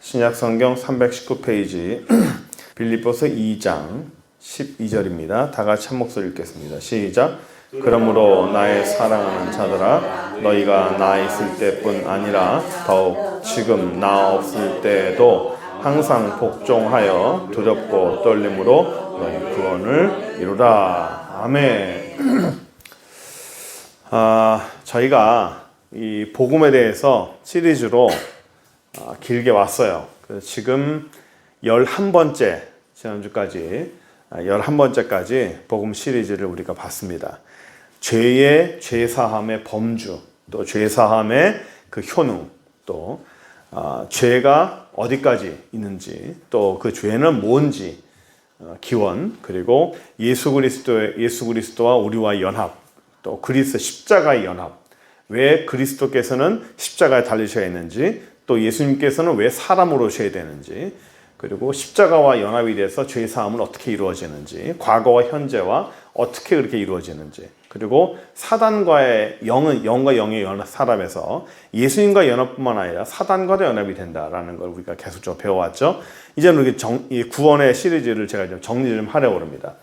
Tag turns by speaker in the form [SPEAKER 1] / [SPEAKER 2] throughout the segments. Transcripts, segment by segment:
[SPEAKER 1] 신약성경 319페이지 빌립보서 2장 12절입니다. 다 같이 한 목소리 읽겠습니다. 시작. 그러므로 나의 사랑하는 자들아, 너희가 나 있을 때뿐 아니라 더욱 지금 나 없을 때에도 항상 복종하여 두렵고 떨림으로 너희 구원을 이루라. 아멘. 저희가 이 복음에 대해서 시리즈로 길게 왔어요. 지금 11번째, 지난주까지 11번째까지 복음 시리즈를 우리가 봤습니다. 죄의 죄사함의 범주, 또 죄사함의 그 효능, 또 죄가 어디까지 있는지, 또 그 죄는 뭔지 기원, 그리고 예수 그리스도와 우리와의 연합, 또 그리스도 십자가의 연합, 왜 그리스도께서는 십자가에 달리셔야 했는지, 또 예수님께서는 왜 사람으로 오셔야 되는지, 그리고 십자가와 연합이 돼서 죄사함은 어떻게 이루어지는지, 과거와 현재와 어떻게 그렇게 이루어지는지, 그리고 사단과의 영과 영의 사람에서 예수님과 연합뿐만 아니라 사단과도 연합이 된다라는 걸 우리가 계속적으로 배워왔죠. 이제는 우리 이 구원의 시리즈를 제가 좀 정리 좀 하려고 합니다.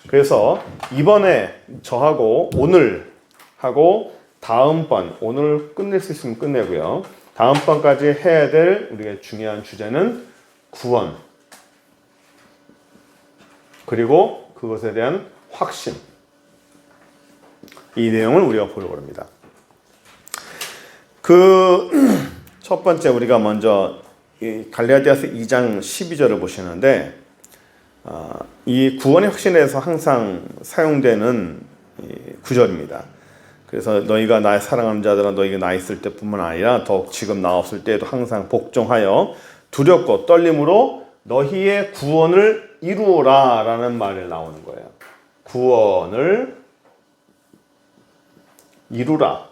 [SPEAKER 1] 그래서 이번에 저하고 오늘 하고 다음번, 오늘 끝낼 수 있으면 끝내고요. 다음번까지 해야 될 우리가 중요한 주제는 구원, 그리고 그것에 대한 확신, 이 내용을 우리가 보려고 합니다. 첫 번째 우리가 먼저 갈라디아서 2장 12절을 보시는데, 이 구원의 확신에 대해서 항상 사용되는 구절입니다. 그래서 너희가 나의 사랑하는 자들아, 너희가 나 있을 때뿐만 아니라 더욱 지금 나 없을 때에도 항상 복종하여 두렵고 떨림으로 너희의 구원을 이루어라 라는 말이 나오는 거예요. 구원을 이루라.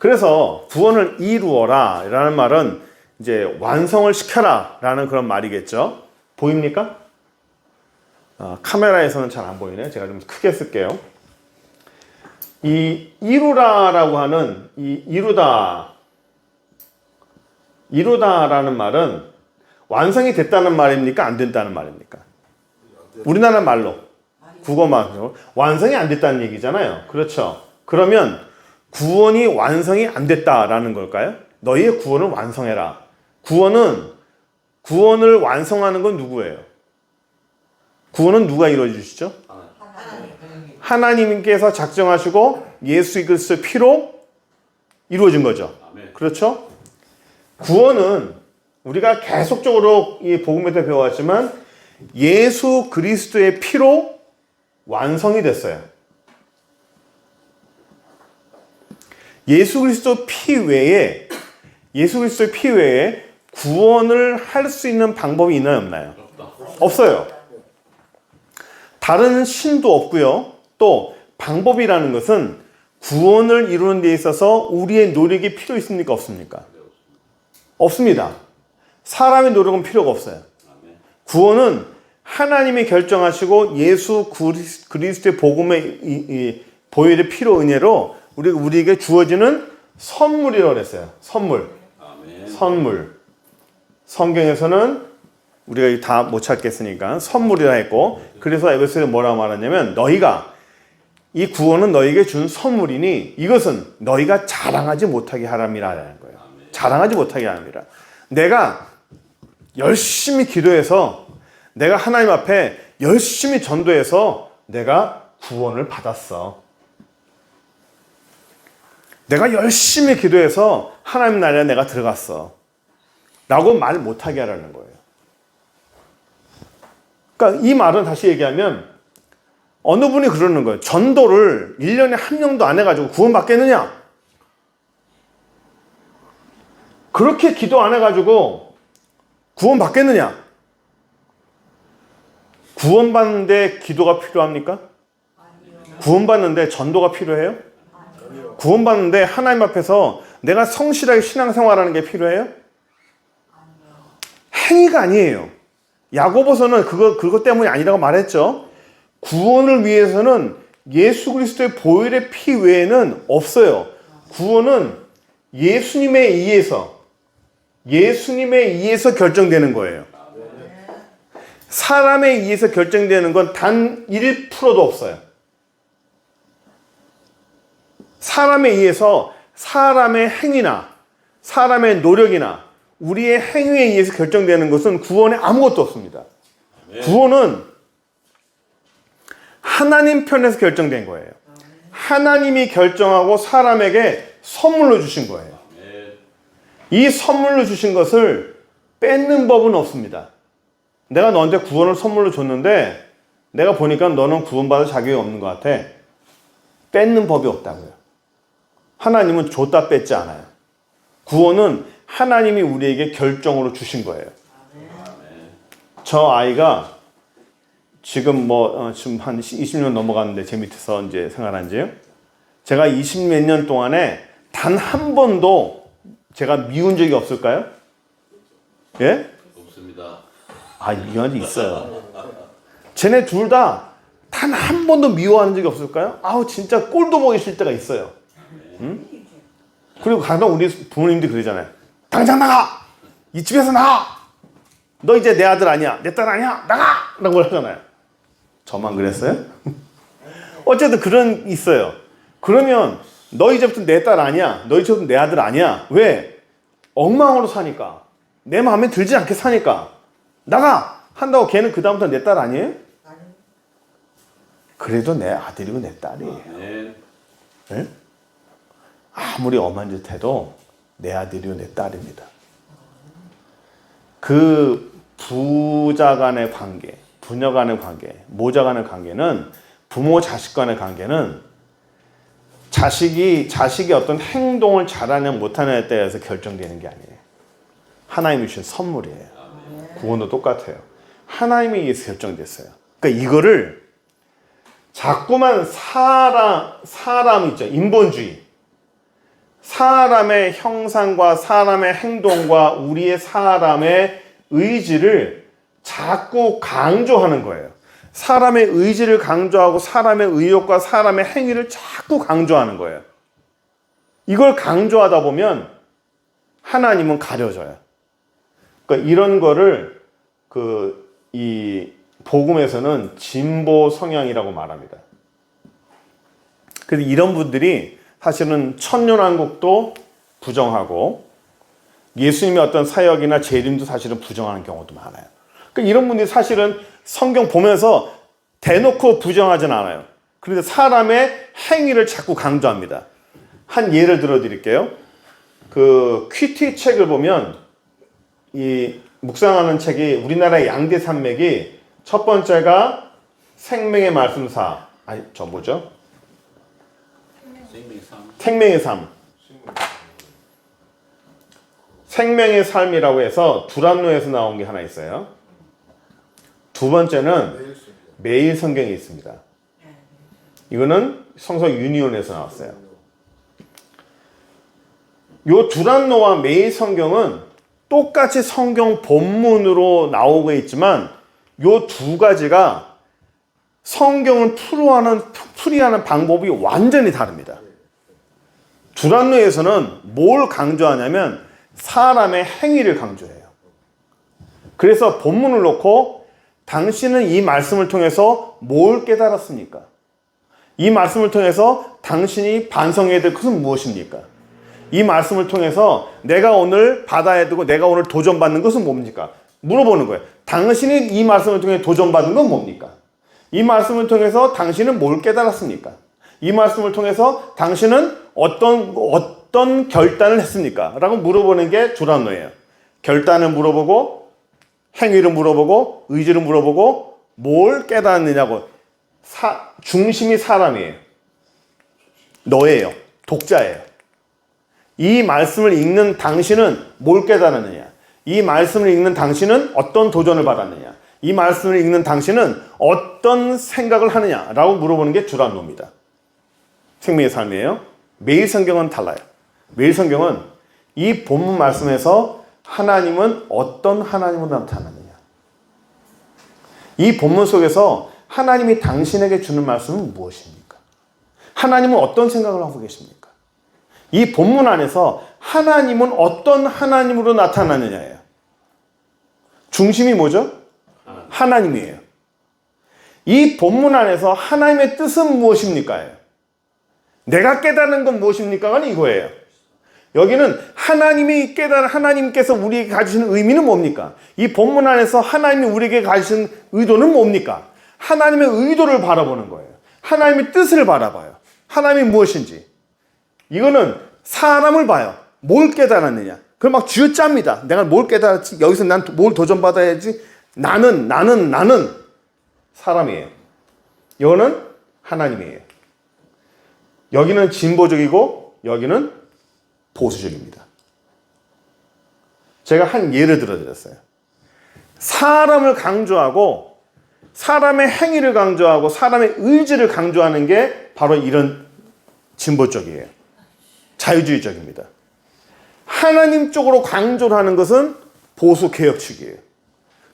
[SPEAKER 1] 그래서 구원을 이루어라 라는 말은 이제 완성을 시켜라 라는 그런 말이겠죠. 보입니까? 카메라에서는 잘 안 보이네. 제가 좀 크게 쓸게요. 이 이루라라고 하는 이 이루다라는 말은 완성이 됐다는 말입니까? 안 됐다는 말입니까? 우리나라 말로 국어말로 완성이 안 됐다는 얘기잖아요. 그렇죠? 그러면 구원이 완성이 안 됐다라는 걸까요? 너희의 구원을 완성해라. 구원을 완성하는 건 누구예요? 구원은 누가 이루어 주시죠? 하나님께서 작정하시고 예수 그리스도의 피로 이루어진 거죠. 그렇죠? 구원은 우리가 계속적으로 이 복음에서 배워왔지만 예수 그리스도의 피로 완성이 됐어요. 예수 그리스도의 피 외에 구원을 할 수 있는 방법이 있나요, 없나요? 없어요. 다른 신도 없고요. 또 방법이라는 것은 구원을 이루는 데 있어서 우리의 노력이 필요 있습니까? 없습니까? 없습니다. 사람의 노력은 필요가 없어요. 구원은 하나님이 결정하시고 예수 그리스도의 복음의 보혈의 피로 은혜로 우리에게 주어지는 선물이라고 했어요. 선물. 성경에서는 우리가 다 못 찾겠으니까 선물이라 했고, 그래서 에베소서에 뭐라고 말하냐면 이 구원은 너희에게 준 선물이니 이것은 너희가 자랑하지 못하게 하람이라는 거예요. 자랑하지 못하게 하람이라. 내가 열심히 기도해서, 내가 하나님 앞에 열심히 전도해서 내가 구원을 받았어. 내가 열심히 기도해서 하나님 나라에 내가 들어갔어 라고 말 못하게 하라는 거예요. 그러니까 이 말은 다시 얘기하면 어느 분이 그러는 거예요. 전도를 1년에 한 명도 안 해가지고 구원 받겠느냐? 그렇게 기도 안 해가지고 구원 받겠느냐? 구원 받는데 기도가 필요합니까? 구원 받는데 전도가 필요해요? 구원 받는데 하나님 앞에서 내가 성실하게 신앙생활하는 게 필요해요? 행위가 아니에요. 야고보서는 그것 때문이 아니라고 말했죠. 구원을 위해서는 예수 그리스도의 보혈의 피 외에는 없어요. 구원은 예수님에 의해서 결정되는 거예요. 사람에 의해서 결정되는 건 단 1%도 없어요. 사람에 의해서 사람의 행위나 사람의 노력이나 우리의 행위에 의해서 결정되는 것은 구원에 아무것도 없습니다. 구원은 하나님 편에서 결정된 거예요. 하나님이 결정하고 사람에게 선물로 주신 거예요. 이 선물로 주신 것을 뺏는 법은 없습니다. 내가 너한테 구원을 선물로 줬는데 내가 보니까 너는 구원받을 자격이 없는 것 같아. 뺏는 법이 없다고요. 하나님은 줬다 뺏지 않아요. 구원은 하나님이 우리에게 결정으로 주신 거예요. 저 아이가 지금 지금 한 20년 넘어갔는데 제 밑에서 이제 생활한 지요. 제가 20몇 년 동안에 단 한 번도 제가 미운 적이 없을까요? 예?
[SPEAKER 2] 없습니다.
[SPEAKER 1] 미워한 적 있어요. 쟤네 둘 다 단 한 번도 미워하는 적이 없을까요? 진짜 꼴도 보기 싫을 때가 있어요. 응? 그리고 가끔 우리 부모님들이 그러잖아요. 당장 나가! 이 집에서 나가! 너 이제 내 아들 아니야. 내 딸 아니야. 나가! 라고 하잖아요. 저만 그랬어요? 어쨌든 그런 있어요. 그러면 너 이제부터 내 딸 아니야. 너 이제부터 내 아들 아니야. 왜? 엉망으로 사니까. 내 마음에 들지 않게 사니까. 나가! 한다고 걔는 그다음부터 내 딸 아니에요? 그래도 내 아들이고 내 딸이에요. 네? 아무리 엄한 짓 해도 내 아들이고 내 딸입니다. 그 부자 간의 관계, 부녀 간의 관계, 모자 간의 관계는 부모 자식 간의 관계는 자식이 어떤 행동을 잘하냐 못하냐에 따라서 결정되는 게 아니에요. 하나님이 주신 선물이에요. 구원도 똑같아요. 하나님에 의해서 결정됐어요. 그러니까 이거를 자꾸만 사람 있죠. 인본주의. 사람의 형상과 사람의 행동과 우리의 사람의 의지를 자꾸 강조하는 거예요. 사람의 의지를 강조하고 사람의 의욕과 사람의 행위를 자꾸 강조하는 거예요. 이걸 강조하다 보면 하나님은 가려져요. 그러니까 이런 거를 이 복음에서는 진보 성향이라고 말합니다. 그래서 이런 분들이 사실은 천년왕국도 부정하고 예수님의 어떤 사역이나 재림도 사실은 부정하는 경우도 많아요. 그러니까 이런 분들이 사실은 성경 보면서 대놓고 부정하진 않아요. 그런데 사람의 행위를 자꾸 강조합니다. 한 예를 들어 드릴게요. 그 퀴티 책을 보면 이 묵상하는 책이 우리나라의 양대 산맥이 첫 번째가 생명의 말씀사. 뭐죠? 생명의 삶. 생명의 삶이라고 해서 두란노에서 나온 게 하나 있어요. 두 번째는 매일 성경이 있습니다. 이거는 성서 유니온에서 나왔어요. 요 두란노와 매일 성경은 똑같이 성경 본문으로 나오고 있지만 요 두 가지가 성경을 풀이하는 방법이 완전히 다릅니다. 두란노에서는 뭘 강조하냐면 사람의 행위를 강조해요. 그래서 본문을 놓고 당신은 이 말씀을 통해서 뭘 깨달았습니까? 이 말씀을 통해서 당신이 반성해야 될 것은 무엇입니까? 이 말씀을 통해서 내가 오늘 받아야 되고 내가 오늘 도전받는 것은 뭡니까? 물어보는 거예요. 당신이 이 말씀을 통해 도전받은 건 뭡니까? 이 말씀을 통해서 당신은 뭘 깨달았습니까? 이 말씀을 통해서 당신은 어떤 결단을 했습니까? 라고 물어보는 게 두란노예요. 결단을 물어보고 행위를 물어보고 의지를 물어보고 뭘 깨달았느냐고. 중심이 사람이에요. 너예요. 독자예요. 이 말씀을 읽는 당신은 뭘 깨달았느냐? 이 말씀을 읽는 당신은 어떤 도전을 받았느냐? 이 말씀을 읽는 당신은 어떤 생각을 하느냐라고 물어보는 게 두란노입니다. 생명의 삶이에요. 매일 성경은 달라요. 매일 성경은 이 본문 말씀에서 하나님은 어떤 하나님으로 나타나느냐. 이 본문 속에서 하나님이 당신에게 주는 말씀은 무엇입니까? 하나님은 어떤 생각을 하고 계십니까? 이 본문 안에서 하나님은 어떤 하나님으로 나타나느냐예요. 중심이 뭐죠? 하나님이에요. 이 본문 안에서 하나님의 뜻은 무엇입니까? 내가 깨닫는 건 무엇입니까? 이거예요. 여기는 하나님이 깨달은 하나님께서 우리에게 가지신 의미는 뭡니까? 이 본문 안에서 하나님이 우리에게 가지신 의도는 뭡니까? 하나님의 의도를 바라보는 거예요. 하나님의 뜻을 바라봐요. 하나님이 무엇인지. 이거는 사람을 봐요. 뭘 깨달았느냐. 그럼 막 쥐어짭니다. 내가 뭘 깨달았지? 여기서 난 뭘 도전받아야지? 나는 사람이에요. 이거는 하나님이에요. 여기는 진보적이고 여기는 보수적입니다. 제가 한 예를 들어드렸어요. 사람을 강조하고 사람의 행위를 강조하고 사람의 의지를 강조하는 게 바로 이런 진보 쪽이에요. 자유주의적입니다. 하나님 쪽으로 강조를 하는 것은 보수 개혁 측이에요.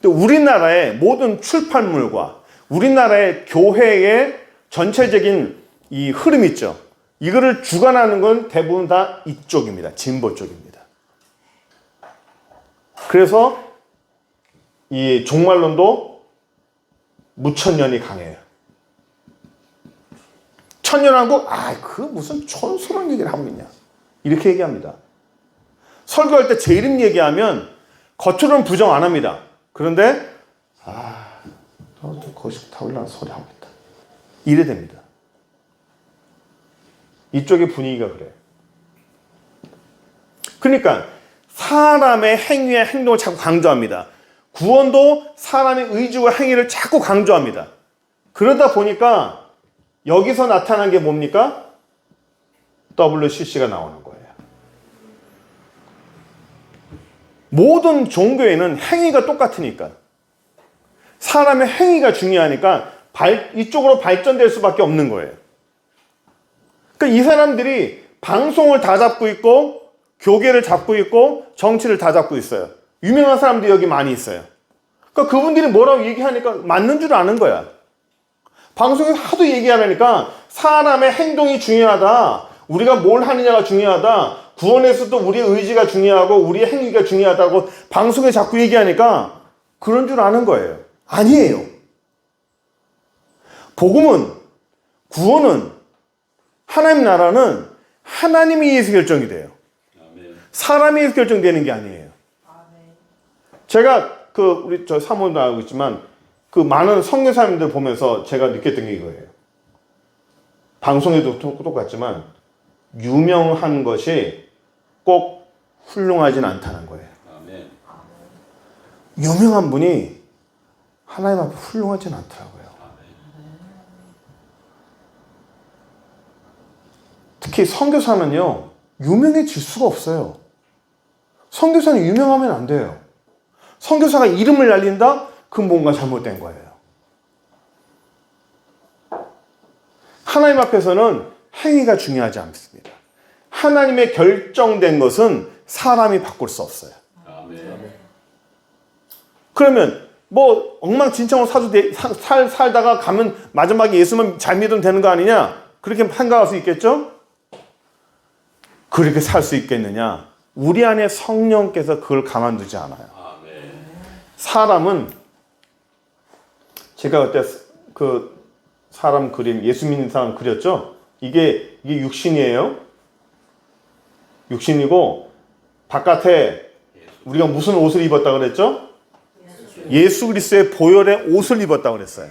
[SPEAKER 1] 근데 우리나라의 모든 출판물과 우리나라의 교회의 전체적인 이 흐름 있죠. 이거를 주관하는 건 대부분 다 이쪽입니다. 진보 쪽입니다. 그래서 이 종말론도 무천년이 강해요. 천년왕국, 그 무슨 촌스러운 얘기를 하고 있냐. 이렇게 얘기합니다. 설교할 때 제 이름 얘기하면 겉으로는 부정 안 합니다. 그런데, 거기서 다 올라가서 소리 하고 있다. 이래 됩니다. 이쪽의 분위기가 그래요. 그러니까 사람의 행위와 행동을 자꾸 강조합니다. 구원도 사람의 의지와 행위를 자꾸 강조합니다. 그러다 보니까 여기서 나타난 게 뭡니까? WCC가 나오는 거예요. 모든 종교에는 행위가 똑같으니까. 사람의 행위가 중요하니까 이쪽으로 발전될 수밖에 없는 거예요. 그러니까 이 사람들이 방송을 다 잡고 있고 교계를 잡고 있고 정치를 다 잡고 있어요. 유명한 사람들이 여기 많이 있어요. 그러니까 그분들이 뭐라고 얘기하니까 맞는 줄 아는 거야. 방송에 하도 얘기하니까 사람의 행동이 중요하다. 우리가 뭘 하느냐가 중요하다. 구원에서도 우리의 의지가 중요하고 우리의 행위가 중요하다고 방송에 자꾸 얘기하니까 그런 줄 아는 거예요. 아니에요. 복음은, 구원은, 하나님 나라는 하나님이 의해서 결정이 돼요. 사람에 의해서 결정되는 게 아니에요. 제가 우리 저 사모님도 알고 있지만 많은 선교사님들 보면서 제가 느꼈던 게 이거예요. 방송에도 똑같지만 유명한 것이 꼭 훌륭하진 않다는 거예요. 유명한 분이 하나님 앞에 훌륭하진 않더라고요. 특히 선교사는요, 유명해질 수가 없어요. 선교사는 유명하면 안 돼요. 선교사가 이름을 날린다? 그건 뭔가 잘못된 거예요. 하나님 앞에서는 행위가 중요하지 않습니다. 하나님의 결정된 것은 사람이 바꿀 수 없어요. 그러면 엉망진창으로 살다가 가면 마지막에 예수만 잘 믿으면 되는 거 아니냐? 그렇게 생각할 수 있겠죠? 그렇게 살 수 있겠느냐? 우리 안에 성령께서 그걸 가만두지 않아요. 사람은 제가 그때 사람 그림, 예수 믿는 사람 그렸죠? 이게 육신이에요. 육신이고 바깥에 우리가 무슨 옷을 입었다 그랬죠? 예수 그리스도의 보혈의 옷을 입었다 그랬어요.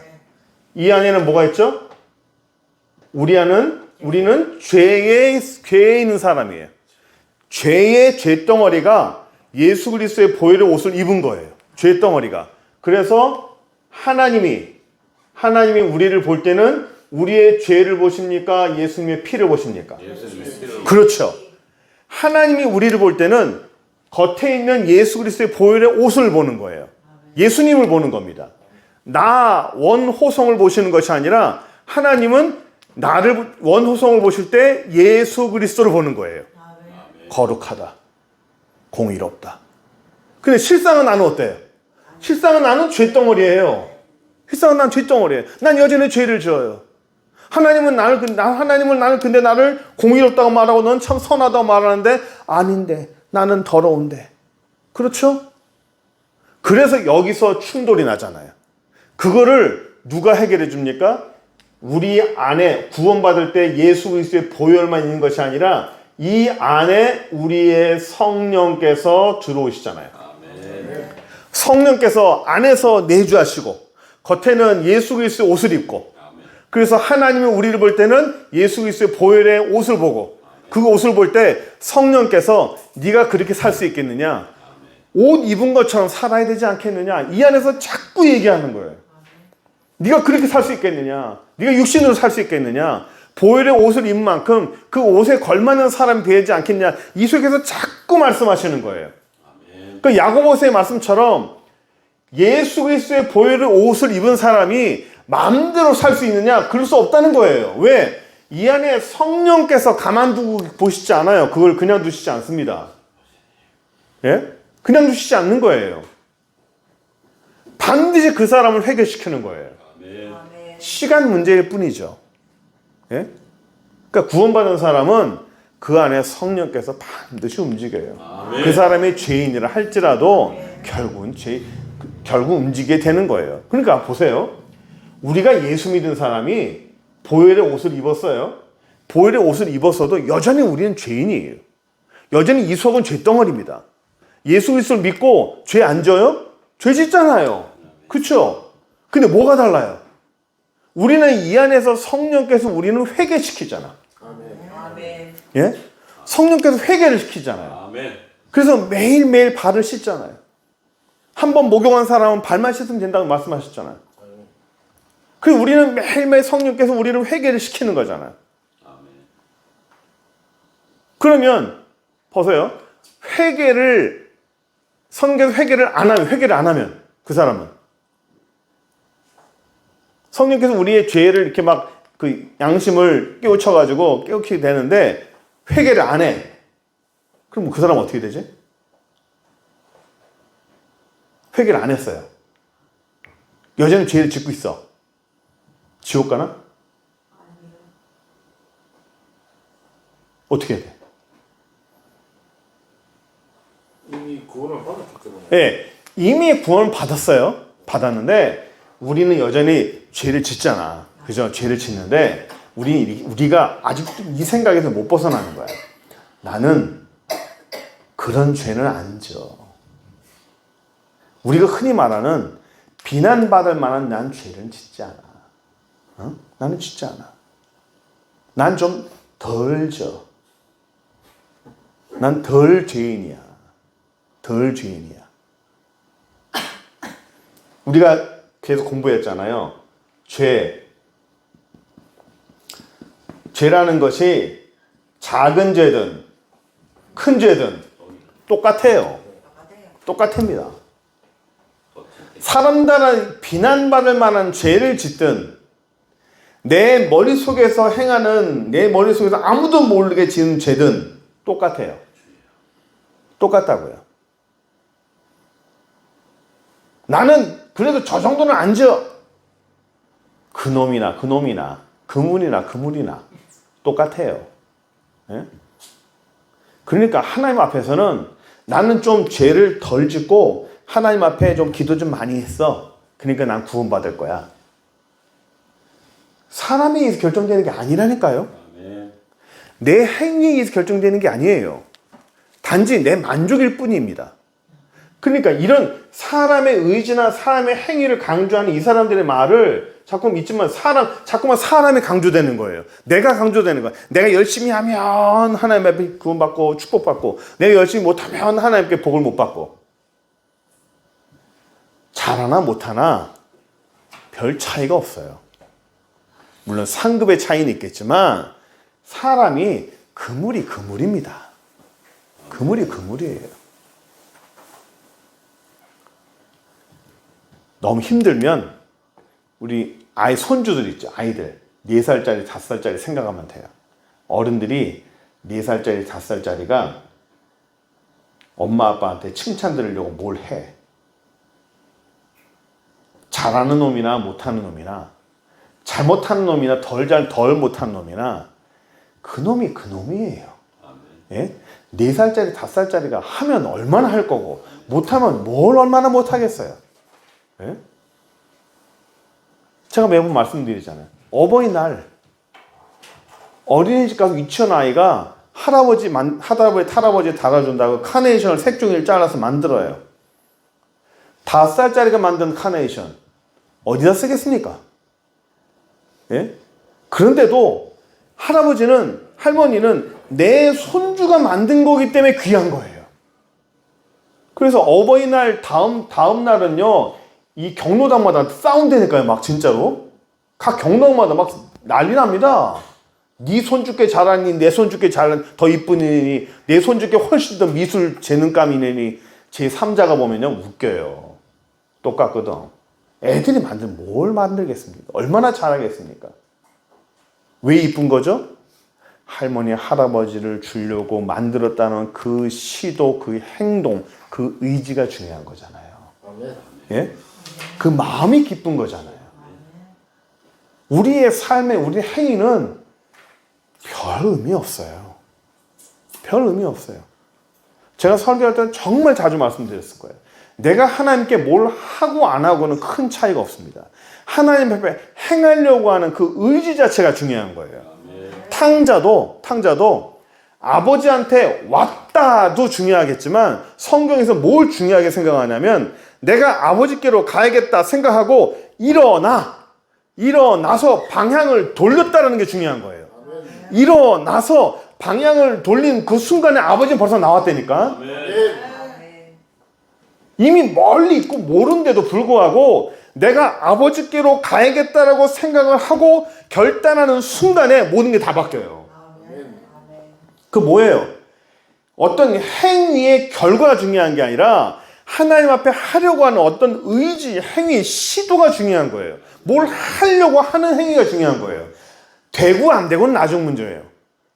[SPEAKER 1] 이 안에는 뭐가 있죠? 우리는 죄에 있는 사람이에요. 죄의 죄덩어리가 예수 그리스도의 보혈의 옷을 입은 거예요. 죄덩어리가. 그래서 하나님이 우리를 볼 때는 우리의 죄를 보십니까? 예수님의 피를 보십니까? 그렇죠. 하나님이 우리를 볼 때는 겉에 있는 예수 그리스도의 보혈의 옷을 보는 거예요. 예수님을 보는 겁니다. 나 원호성을 보시는 것이 아니라 하나님은 나를 원호성을 보실 때 예수 그리스도를 보는 거예요. 거룩하다. 공의롭다. 근데 실상은 나는 어때요? 실상은 나는 죄덩어리예요. 실상은 난 죄덩어리예요. 난 여전히 죄를 지어요. 하나님은 나는 근데 나를 공의롭다고 말하고 넌 참 선하다고 말하는데 아닌데 나는 더러운데. 그렇죠? 그래서 여기서 충돌이 나잖아요. 그거를 누가 해결해 줍니까? 우리 안에 구원받을 때 예수 그리스도의 보혈만 있는 것이 아니라 이 안에 우리의 성령께서 들어오시잖아요. 성령께서 안에서 내주하시고 겉에는 예수 그리스도의 옷을 입고, 그래서 하나님이 우리를 볼 때는 예수 그리스도의 보혈의 옷을 보고, 그 옷을 볼 때 성령께서 네가 그렇게 살 수 있겠느냐, 옷 입은 것처럼 살아야 되지 않겠느냐, 이 안에서 자꾸 얘기하는 거예요. 네가 그렇게 살 수 있겠느냐, 네가 육신으로 살 수 있겠느냐, 보혈의 옷을 입은 만큼 그 옷에 걸맞는 사람이 되지 않겠냐, 이 속에서 자꾸 말씀하시는 거예요. 그 야고보서의 말씀처럼 예수 그리스도의 보혈의 옷을 입은 사람이 마음대로 살 수 있느냐? 그럴 수 없다는 거예요. 왜? 이 안에 성령께서 가만두고 보시지 않아요. 그걸 그냥 두시지 않습니다. 예? 그냥 두시지 않는 거예요. 반드시 그 사람을 회개시키는 거예요. 시간 문제일 뿐이죠. 예? 그러니까 구원받은 사람은 그 안에 성령께서 반드시 움직여요. 그 사람이 죄인이라 할지라도 결국 움직이게 되는 거예요. 그러니까 보세요. 우리가 예수 믿은 사람이 보혈의 옷을 입었어요. 보혈의 옷을 입었어도 여전히 우리는 죄인이에요. 여전히 이 속은 죄덩어리입니다. 예수 그리스도를 믿고 죄 안 져요? 죄 짓잖아요. 그렇죠? 근데 뭐가 달라요? 우리는 이 안에서 성령께서 우리는 회개시키잖아. 예? 성령께서 회개를 시키잖아요. 그래서 매일매일 발을 씻잖아요. 한 번 목욕한 사람은 발만 씻으면 된다고 말씀하셨잖아요. 그리고 우리는 매일매일 성령께서 우리를 회개를 시키는 거잖아요. 그러면 보세요. 성령께서 회개를 안 하면 그 사람은 성령께서 우리의 죄를 이렇게 막 그 양심을 깨우쳐가지고 깨우치게 되는데 회개를 안 해. 그럼 그 사람은 어떻게 되지? 회개를 안 했어요. 여전히 죄를 짓고 있어. 지옥 가나? 어떻게 해야 돼?
[SPEAKER 2] 이미 구원을 받았잖아요.
[SPEAKER 1] 네, 이미 구원을 받았어요. 받았는데 우리는 여전히 죄를 짓잖아. 그죠? 죄를 짓는데 우리가 아직도 이 생각에서 못 벗어나는 거야. 나는 그런 죄는 안 져. 우리가 흔히 말하는 비난받을 만한 난 죄를 짓지 않아. 어? 나는 짓지 않아. 난 좀 덜 져. 난 덜 죄인이야. 덜 죄인이야. 우리가 계속 공부했잖아요. 죄라는 것이 작은 죄든 큰 죄든 똑같아요. 똑같습니다. 사람들은 비난받을 만한 죄를 짓든 내 머릿속에서 아무도 모르게 지은 죄든 똑같아요. 똑같다고요. 나는 그래도 저 정도는 안 지어. 그놈이나 그물이나 똑같아요. 예? 그러니까 하나님 앞에서는 나는 좀 죄를 덜 짓고 하나님 앞에 좀 기도 좀 많이 했어. 그러니까 난 구원받을 거야. 사람에 의해서 결정되는 게 아니라니까요. 내 행위에 의해서 결정되는 게 아니에요. 단지 내 만족일 뿐입니다. 그러니까 이런 사람의 의지나 사람의 행위를 강조하는 이 사람들의 말을 자꾸 믿지만 자꾸만 사람이 강조되는 거예요. 내가 강조되는 거야. 내가 열심히 하면 하나님 앞에 구원받고 축복받고, 내가 열심히 못하면 하나님께 복을 못 받고. 잘하나 못하나 별 차이가 없어요. 물론 상급의 차이는 있겠지만 사람이 그물입니다. 그물이에요. 너무 힘들면 우리 손주들 있죠. 아이들 4살짜리 5살짜리 생각하면 돼요. 어른들이 4살짜리 5살짜리가 엄마 아빠한테 칭찬 들으려고 뭘 해. 잘하는 놈이나 못하는 놈이나 잘못한 놈이나 덜 못한 놈이나 그놈이 그놈이에요. 예? 4살짜리 5살짜리가 하면 얼마나 할 거고 못하면 뭘 얼마나 못하겠어요. 예? 제가 매번 말씀드리잖아요. 어버이날 어린이집 가서 유치원 아이가 할아버지 달아준다고 카네이션을 색종이를 잘라서 만들어요. 5살짜리가 만든 카네이션 어디다 쓰겠습니까? 예? 그런데도 할머니는 내 손주가 만든 거기 때문에 귀한 거예요. 그래서 어버이날 다음 날은요, 이 경로당마다 싸운다니까요, 막 진짜로. 각 경로당마다 막 난리 납니다. 네 손주께 잘하니, 내 손주께 더 이쁘니, 내 손주께 훨씬 더 미술 재능감이니, 제 3자가 보면요, 웃겨요. 똑같거든. 애들이 뭘 만들겠습니까? 얼마나 잘하겠습니까? 왜 이쁜 거죠? 할머니, 할아버지를 주려고 만들었다는 그 시도, 그 행동, 그 의지가 중요한 거잖아요. 예? 그 마음이 기쁜 거잖아요. 우리의 삶의 우리 행위는 별 의미 없어요. 별 의미 없어요. 제가 설교할 때는 정말 자주 말씀드렸을 거예요. 내가 하나님께 뭘 하고 안 하고는 큰 차이가 없습니다. 하나님 앞에 행하려고 하는 그 의지 자체가 중요한 거예요. 탕자도 아버지한테 왔다도 중요하겠지만 성경에서 뭘 중요하게 생각하냐면 내가 아버지께로 가야겠다 생각하고 일어나서 방향을 돌렸다는 게 중요한 거예요. 일어나서 방향을 돌린 그 순간에 아버지는 벌써 나왔다니까. 이미 멀리 있고 모르는데도 불구하고 내가 아버지께로 가야겠다라고 생각을 하고 결단하는 순간에 모든 게 다 바뀌어요. 그 뭐예요? 어떤 행위의 결과가 중요한 게 아니라 하나님 앞에 하려고 하는 어떤 의지, 행위, 시도가 중요한 거예요. 뭘 하려고 하는 행위가 중요한 거예요. 되고 안 되고는 나중 문제예요.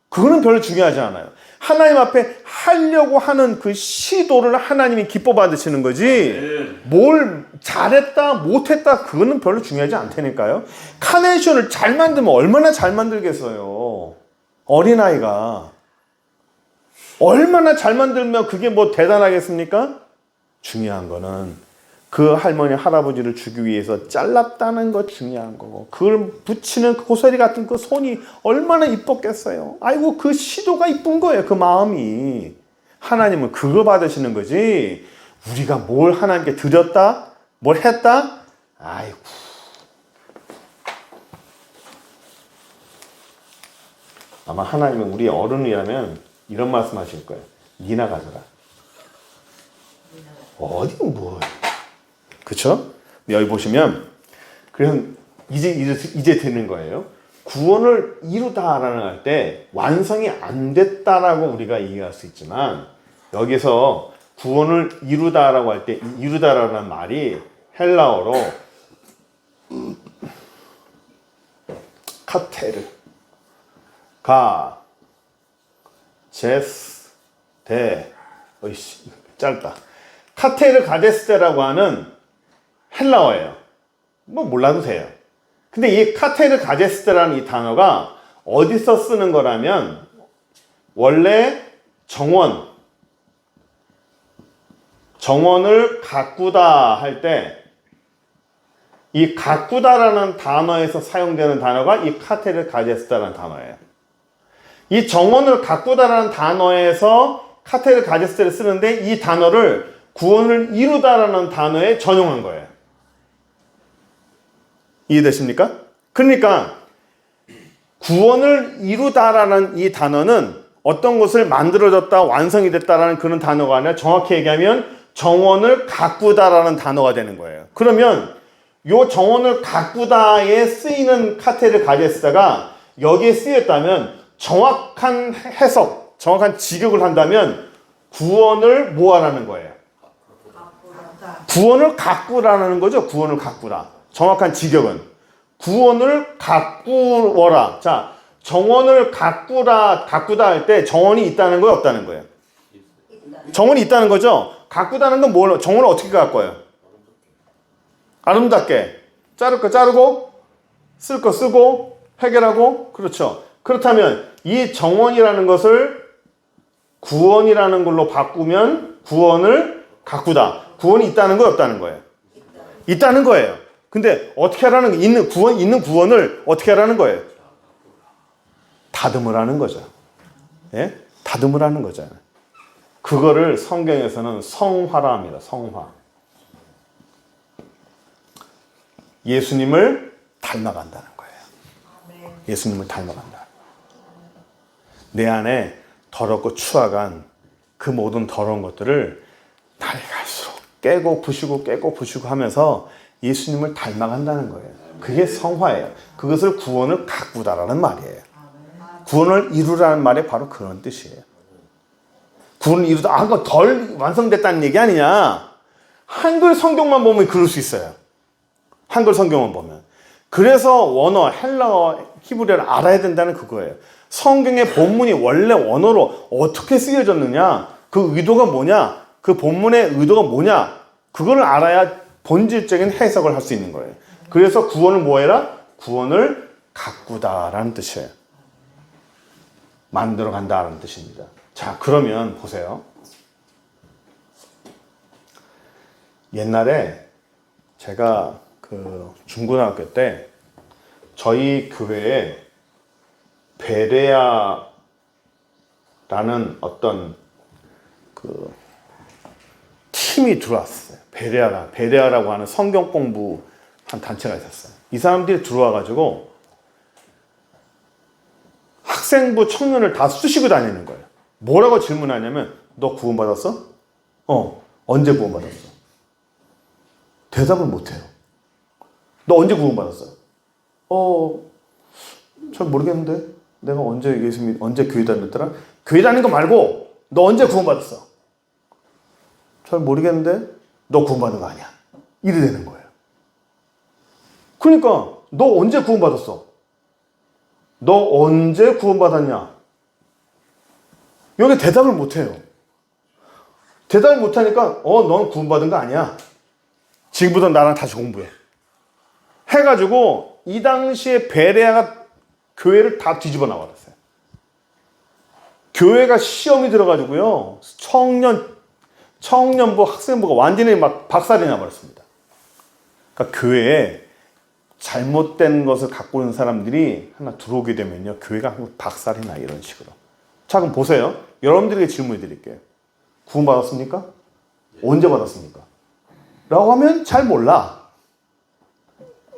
[SPEAKER 1] 그거는 별로 중요하지 않아요. 하나님 앞에 하려고 하는 그 시도를 하나님이 기뻐 받으시는 거지 뭘 잘했다 못했다 그거는 별로 중요하지 않다니까요. 카네이션을 잘 만들면 얼마나 잘 만들겠어요. 어린아이가 얼마나 잘 만들면 그게 뭐 대단하겠습니까? 중요한 거는 그 할머니 할아버지를 주기 위해서 잘랐다는 것 중요한 거고 그걸 붙이는 고사리 같은 그 손이 얼마나 이뻤겠어요. 아이고 그 시도가 이쁜 거예요. 그 마음이. 하나님은 그거 받으시는 거지 우리가 뭘 하나님께 드렸다 뭘 했다 아이고 아마 하나님은 우리 어른이라면 이런 말씀 하실 거예요. 니나 가져라. 어디 뭐 그쵸? 여기 보시면 그래서 이제 되는 거예요. 구원을 이루다라는 할 때 완성이 안 됐다라고 우리가 이해할 수 있지만 여기서 구원을 이루다라고 할 때 이루다라는 말이 헬라어로 카테르 가 제스 데 어이씨 짧다. 카테르 가데스테라고 하는 헬라어예요. 뭐 몰라도 돼요. 근데 이 카테르 가데스테라는 이 단어가 어디서 쓰는 거라면 원래 정원을 가꾸다 할 때 이 가꾸다라는 단어에서 사용되는 단어가 이 카테르 가데스테라는 단어예요. 이 정원을 가꾸다라는 단어에서 카테르 가데스테를 쓰는데 이 단어를 구원을 이루다라는 단어에 전용한 거예요. 이해되십니까? 그러니까 구원을 이루다라는 이 단어는 어떤 것을 만들어졌다 완성이 됐다라는 그런 단어가 아니라 정확히 얘기하면 정원을 가꾸다라는 단어가 되는 거예요. 그러면 요 정원을 가꾸다에 쓰이는 카테르 가데스다가 여기에 쓰였다면 정확한 해석, 정확한 직역을 한다면 구원을 뭐하라는 거예요? 구원을 가꾸라는 거죠. 구원을 가꾸라. 정확한 직역은 구원을 가꾸어라. 자, 정원을 가꾸다 할 때 정원이 있다는 거예요, 없다는 거예요? 정원이 있다는 거죠. 가꾸다는 건 뭘? 정원을 어떻게 가꿔요? 아름답게 자르고 쓸 거 쓰고 해결하고 그렇죠. 그렇다면 이 정원이라는 것을 구원이라는 걸로 바꾸면 구원을 가꾸다. 구원이 있다는 거예요, 없다는 거예요? 있다는 거예요. 근데 어떻게 하라는 있는 구원을 어떻게 하라는 거예요? 다듬으라는 거죠. 예? 다듬으라는 거잖아요. 그거를 성경에서는 성화라 합니다. 성화. 예수님을 닮아간다는 거예요. 예수님을 닮아간다. 내 안에 더럽고 추악한 그 모든 더러운 것들을 날이 갈수록 깨고 부시고 하면서 예수님을 닮아간다는 거예요. 그게 성화예요. 그것을 구원을 가꾸다라는 말이에요. 구원을 이루라는 말이 바로 그런 뜻이에요. 구원을 이루다, 그거 덜 완성됐다는 얘기 아니냐. 한글 성경만 보면 그럴 수 있어요. 한글 성경만 보면. 그래서 원어, 헬라어, 히브리어를 알아야 된다는 그거예요. 성경의 본문이 원래 원어로 어떻게 쓰여졌느냐, 그 의도가 뭐냐, 그 본문의 의도가 뭐냐, 그걸 알아야 본질적인 해석을 할 수 있는 거예요. 그래서 구원을 뭐 해라? 구원을 가꾸다라는 뜻이에요. 만들어 간다라는 뜻입니다. 자, 그러면 보세요. 옛날에 제가 그 중고등학교 때 저희 교회에 베레아라는 어떤 그 팀이 들어왔어요. 베레아라고 하는 성경 공부한 단체가 있었어요. 이 사람들이 들어와가지고 학생부 청년을 다 쑤시고 다니는 거예요. 뭐라고 질문하냐면, 너 구원받았어? 언제 구원받았어? 대답을 못해요. 너 언제 구원받았어? 잘 모르겠는데 내가 언제 교회 다녔더라? 교회 다닌 거 말고 너 언제 구원받았어? 잘 모르겠는데 너 구원받은 거 아니야. 이래 되는 거예요. 그러니까 너 언제 구원받았어? 너 언제 구원받았냐? 여기 대답을 못해요. 대답을 못하니까 넌 구원받은 거 아니야. 지금부터 나랑 다시 공부해. 해가지고 이 당시에 베레아가 교회를 다 뒤집어 나버렸어요. 교회가 시험이 들어가지고요. 청년부, 학생부가 완전히 막 박살이 나버렸습니다. 그러니까 교회에 잘못된 것을 갖고 있는 사람들이 하나 들어오게 되면요. 교회가 박살이 나, 이런 식으로. 자, 그럼 보세요. 여러분들에게 질문을 드릴게요. 구원받았습니까? 언제 받았습니까? 라고 하면 잘 몰라.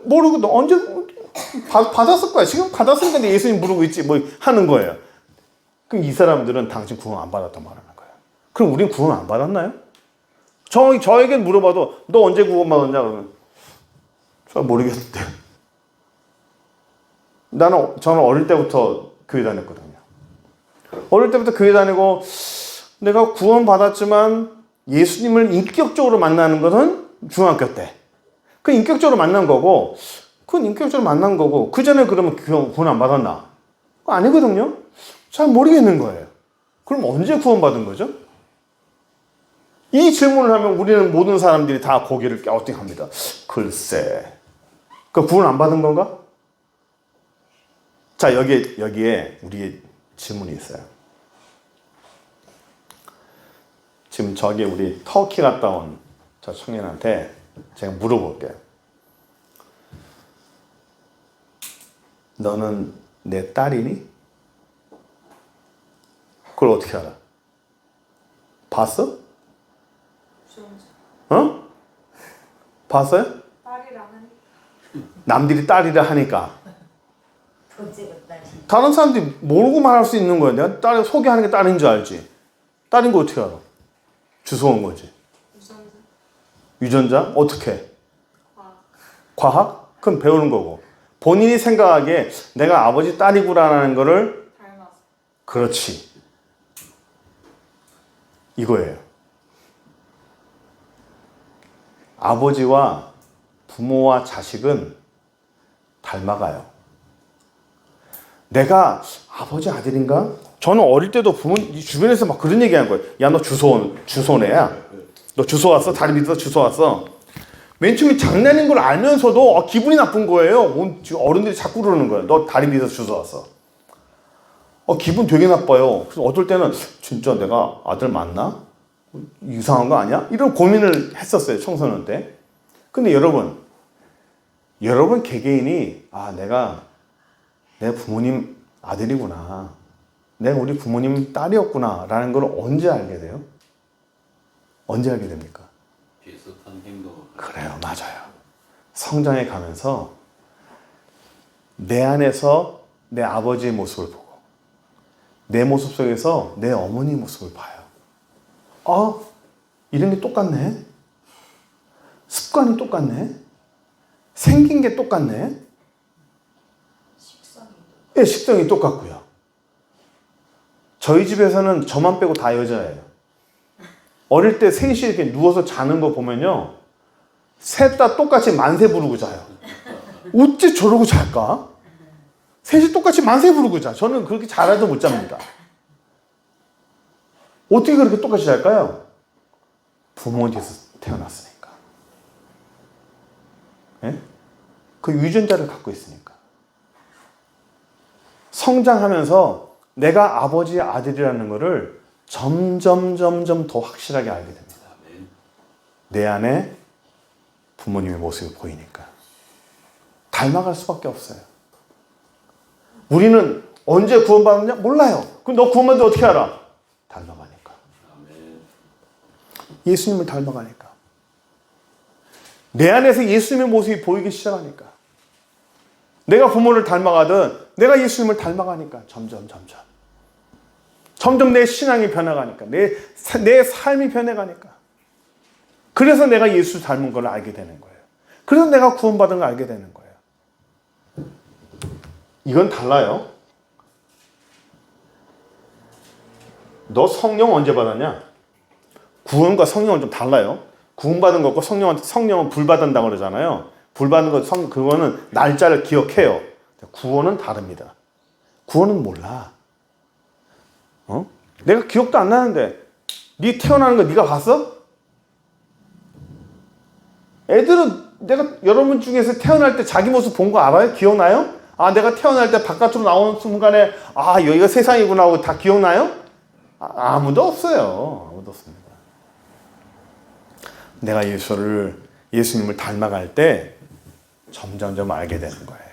[SPEAKER 1] 모르고 너 언제 받았을 거야. 지금 받았으니까 예수님 부르고 있지 뭐 하는 거예요. 그럼 이 사람들은 당신 구원 안 받았단 말하는 거예요. 그럼 우린 구원 안 받았나요? 저에겐 물어봐도 너 언제 구원 받았냐 그러면 잘 모르겠는데. 저는 어릴 때부터 교회 다녔거든요. 어릴 때부터 교회 다니고 내가 구원 받았지만 예수님을 인격적으로 만나는 것은 중학교 때. 그 인격적으로 만난 거고, 그 전에 그러면 구원 안 받았나? 아니거든요? 잘 모르겠는 거예요. 그럼 언제 구원받은 거죠? 이 질문을 하면 우리는 모든 사람들이 다 고개를 갸우뚱합니다. 글쎄. 그 구원 안 받은 건가? 자, 여기에 우리의 질문이 있어요. 지금 저기 우리 터키 갔다 온 저 청년한테 제가 물어볼게요. 너는 내 딸이니? 그걸 어떻게 알아? 봤어? 봤어요?
[SPEAKER 3] 딸이라 하니.
[SPEAKER 1] 남들이 딸이라 하니까. 다른 사람들이 모르고 말할 수 있는 거야. 내가 딸 소개하는 게 딸인 줄 알지. 딸인 거 어떻게 알아? 주워온 거지. 유전자? 어떻게? 과학? 그럼 배우는 거고. 본인이 생각하기에 내가 아버지 딸이구나라는 거를
[SPEAKER 3] 닮았어.
[SPEAKER 1] 그렇지. 이거예요. 아버지와 부모와 자식은 닮아가요. 내가 아버지 아들인가? 저는 어릴 때도 부모 주변에서 막 그런 얘기하는 거예요. 야, 너 주소네야. 너 주소 왔어? 다리 밑에서 주소 왔어? 맨 처음에 장난인 걸 알면서도 기분이 나쁜 거예요. 지금 어른들이 자꾸 그러는 거예요. 너 다리 밑에서 주워왔어. 기분 되게 나빠요. 그래서 어떨 때는 진짜 내가 아들 맞나? 이상한 거 아니야? 이런 고민을 했었어요. 청소년 때. 근데 여러분 개개인이 내가 내 부모님 아들이구나. 내가 우리 부모님 딸이었구나. 라는 걸 언제 알게 돼요? 언제 알게 됩니까?
[SPEAKER 2] 비슷한 행동을.
[SPEAKER 1] 그래요. 맞아요. 성장해 가면서 내 안에서 내 아버지의 모습을 보고 내 모습 속에서 내 어머니 모습을 봐요. 이런 게 똑같네. 습관이 똑같네. 생긴 게 똑같네. 예, 식성이 똑같고요. 저희 집에서는 저만 빼고 다 여자예요. 어릴 때 셋이 이렇게 누워서 자는 거 보면요. 셋 다 똑같이 만세 부르고 자요. 어째 저러고 잘까? 셋이 똑같이 만세 부르고 자. 저는 그렇게 잘해도 못 잡니다. 어떻게 그렇게 똑같이 잘까요? 부모님께서 태어났으니까. 예? 그 유전자를 갖고 있으니까. 성장하면서 내가 아버지의 아들이라는 것을 점점 더 확실하게 알게 됩니다. 내 안에 부모님의 모습이 보이니까. 닮아갈 수밖에 없어요. 우리는 언제 구원받았냐? 몰라요. 그럼 너 구원받는데 어떻게 알아? 닮아가니까. 예수님을 닮아가니까. 내 안에서 예수님의 모습이 보이기 시작하니까. 내가 부모를 닮아가든 내가 예수님을 닮아가니까 점점 내 신앙이 변해가니까 내 삶이 변해가니까. 그래서 내가 예수 닮은 걸 알게 되는 거예요. 그래서 내가 구원받은 걸 알게 되는 거예요. 이건 달라요. 너 성령 언제 받았냐? 구원과 성령은 좀 달라요. 구원받은 것과 성령은 불 받는다고 그러잖아요. 불 받는 것, 그거는 날짜를 기억해요. 구원은 다릅니다. 구원은 몰라. 내가 기억도 안 나는데 네 태어나는 거 네가 봤어? 애들은 내가 여러분 중에서 태어날 때 자기 모습 본 거 알아요? 기억나요? 내가 태어날 때 바깥으로 나오는 순간에 여기가 세상이구나 하고 다 기억나요? 아무도 없어요. 아무도 없습니다. 내가 예수님을 닮아갈 때 점점 알게 되는 거예요.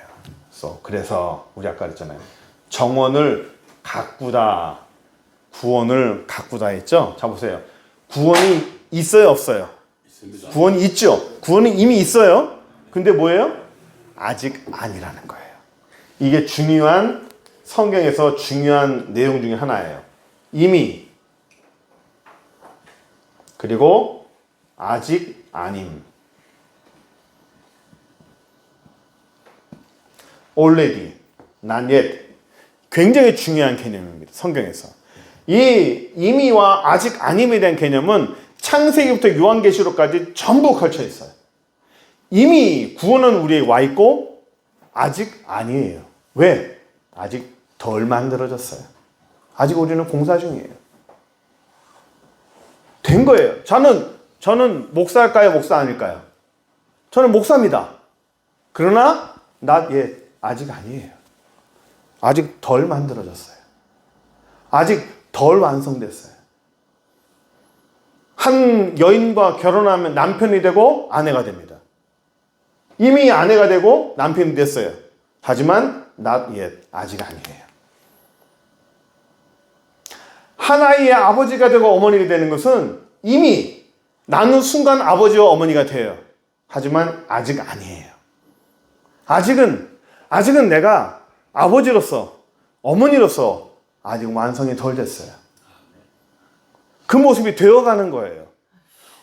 [SPEAKER 1] 그래서 우리 아까 그랬잖아요. 정원을 가꾸다, 구원을 가꾸다 했죠? 자 보세요. 구원이 있어요, 없어요?
[SPEAKER 2] 있습니다.
[SPEAKER 1] 구원이 있죠. 구원은 이미 있어요. 근데 뭐예요? 아직 아니라는 거예요. 이게 성경에서 중요한 내용 중에 하나예요. 이미, 그리고 아직 아님. already, not yet. 굉장히 중요한 개념입니다. 성경에서. 이 이미와 아직 아님에 대한 개념은 창세기부터 요한계시록까지 전부 걸쳐 있어요. 이미 구원은 우리에게 와 있고 아직 아니에요. 왜? 아직 덜 만들어졌어요. 아직 우리는 공사 중이에요. 된 거예요. 저는 목사일까요? 목사 아닐까요? 저는 목사입니다. 그러나 not yet. 아직 아니에요. 아직 덜 만들어졌어요. 아직 덜 완성됐어요. 한 여인과 결혼하면 남편이 되고 아내가 됩니다. 이미 아내가 되고 남편이 됐어요. 하지만 not yet. 아직 아니에요. 한 아이의 아버지가 되고 어머니가 되는 것은 이미 낳는 순간 아버지와 어머니가 돼요. 하지만 아직 아니에요. 아직은 내가 아버지로서, 어머니로서 아직 완성이 덜 됐어요. 그 모습이 되어가는 거예요.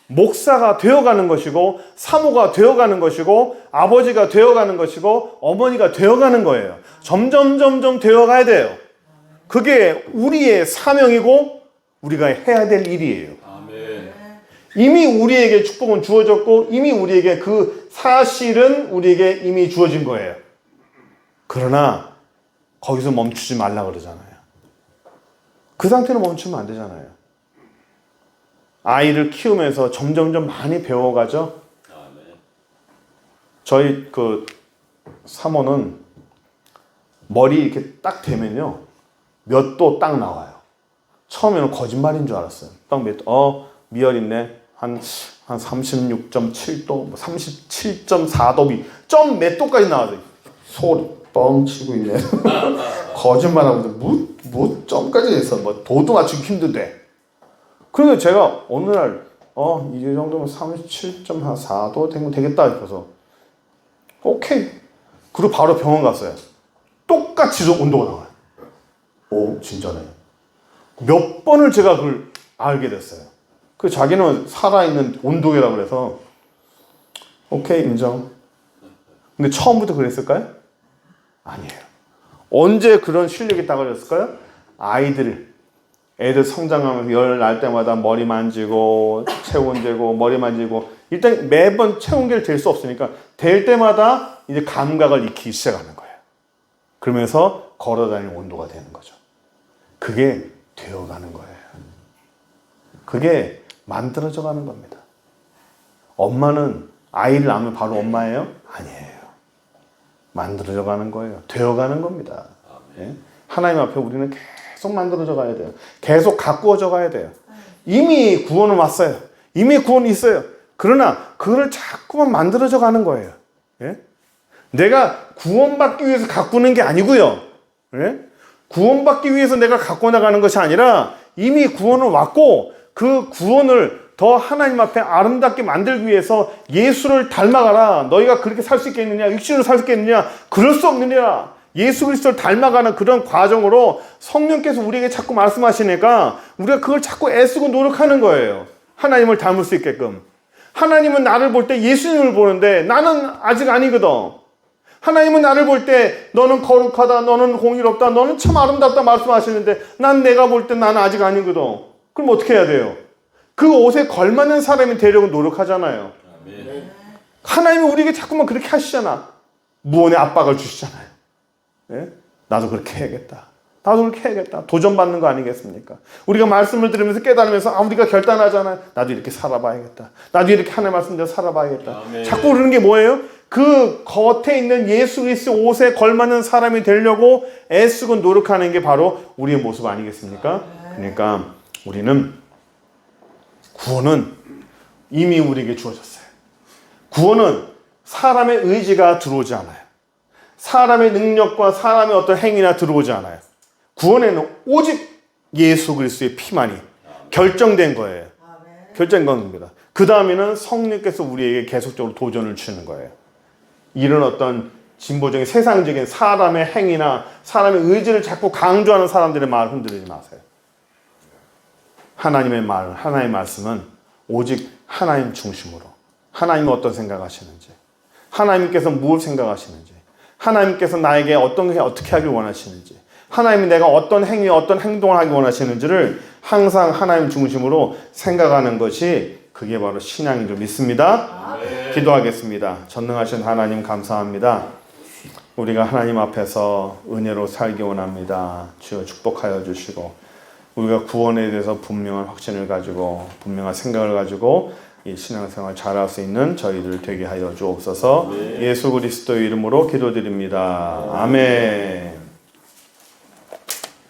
[SPEAKER 1] 목사가 되어가는 것이고, 사모가 되어가는 것이고, 아버지가 되어가는 것이고, 어머니가 되어가는 거예요. 점점 되어가야 돼요. 그게 우리의 사명이고, 우리가 해야 될 일이에요.
[SPEAKER 2] 아멘.
[SPEAKER 1] 이미 우리에게 축복은 주어졌고, 이미 우리에게 그 사실은 우리에게 이미 주어진 거예요. 그러나 거기서 멈추지 말라 그러잖아요. 그 상태로 멈추면 안 되잖아요. 아이를 키우면서 점점 많이 배워가죠. 저희 그 사모는 머리 이렇게 딱 대면요 몇 도 딱 나와요. 처음에는 거짓말인 줄 알았어요. 딱 몇 도, 미열 있네. 한 36.7도, 뭐 37.4도, 점 몇 도까지 나와요. 소리 뻥 치고 있네. 거짓말하고 뭐 점까지 했어. 뭐 도도 맞추기 힘든데. 그래서 제가 어느 날 이 정도면 37.4도 되면 되겠다 그래서 오케이. 그리고 바로 병원 갔어요. 똑같이 온도가 나와요. 오 진짜네. 몇 번을 제가 그걸 알게 됐어요. 그 자기는 살아있는 온도계라고 그래서 오케이 인정. 근데 처음부터 그랬을까요? 아니에요. 언제 그런 실력이 딱 걸렸을까요? 애들 성장하면서 열 날 때마다 머리 만지고 체온 재고 머리 만지고 일단 매번 체온계를 잴 수 없으니까 될 때마다 이제 감각을 익히기 시작하는 거예요. 그러면서 걸어다니는 온도가 되는 거죠. 그게 되어가는 거예요. 그게 만들어져 가는 겁니다. 엄마는 아이를 낳으면 바로 엄마예요? 아니에요. 만들어져 가는 거예요. 되어가는 겁니다. 예? 하나님 앞에 우리는 계속 만들어져 가야 돼요. 계속 가꾸어져 가야 돼요. 이미 구원은 왔어요. 이미 구원이 있어요. 그러나 그걸 자꾸만 만들어져 가는 거예요. 예? 내가 구원받기 위해서 가꾸는 게 아니고요. 예? 구원받기 위해서 내가 갖고 나가는 것이 아니라 이미 구원은 왔고 그 구원을 더 하나님 앞에 아름답게 만들기 위해서 예수를 닮아가라. 너희가 그렇게 살 수 있겠느냐? 육신으로 살 수 있겠느냐? 그럴 수 없느니라. 예수 그리스도를 닮아가는 그런 과정으로 성령께서 우리에게 자꾸 말씀하시니까 우리가 그걸 자꾸 애쓰고 노력하는 거예요. 하나님을 닮을 수 있게끔. 하나님은 나를 볼 때 예수님을 보는데 나는 아직 아니거든. 하나님은 나를 볼 때 너는 거룩하다, 너는 공의롭다, 너는 참 아름답다 말씀하시는데 난 내가 볼 때 나는 아직 아니거든. 그럼 어떻게 해야 돼요? 그 옷에 걸맞는 사람이 되려고 노력하잖아요.
[SPEAKER 2] 아멘.
[SPEAKER 1] 하나님은 우리에게 자꾸만 그렇게 하시잖아. 무언의 압박을 주시잖아요. 예? 나도 그렇게 해야겠다. 나도 그렇게 해야겠다. 도전받는 거 아니겠습니까? 우리가 말씀을 들으면서 깨달으면서 우리가 결단하잖아요. 나도 이렇게 살아봐야겠다. 나도 이렇게 하나님의 말씀대로 살아봐야겠다.
[SPEAKER 2] 아멘.
[SPEAKER 1] 자꾸 그러는 게 뭐예요? 그 겉에 있는 예수 그리스도 옷에 걸맞는 사람이 되려고 애쓰고 노력하는 게 바로 우리의 모습 아니겠습니까? 그러니까 우리는 구원은 이미 우리에게 주어졌어요. 구원은 사람의 의지가 들어오지 않아요. 사람의 능력과 사람의 어떤 행위나 들어오지 않아요. 구원에는 오직 예수 그리스도의 피만이 결정된 거예요. 결정된 겁니다. 그 다음에는 성령께서 우리에게 계속적으로 도전을 주는 거예요. 이런 어떤 진보적인 세상적인 사람의 행위나 사람의 의지를 자꾸 강조하는 사람들의 말을 흔들리지 마세요. 하나님의 말, 하나님의 말씀은 오직 하나님 중심으로 하나님은 어떤 생각하시는지 하나님께서 무엇 생각하시는지 하나님께서 나에게 어떻게 하길 원하시는지 하나님이 내가 어떤 행위, 어떤 행동을 하기 원하시는지를 항상 하나님 중심으로 생각하는 것이 그게 바로 신앙인 줄 믿습니다. 기도하겠습니다. 전능하신 하나님 감사합니다. 우리가 하나님 앞에서 은혜로 살기 원합니다. 주여 축복하여 주시고 우리가 구원에 대해서 분명한 확신을 가지고 분명한 생각을 가지고 이 신앙생활 잘할 수 있는 저희들 되게 하여 주옵소서. 예수 그리스도의 이름으로 기도드립니다. 아멘.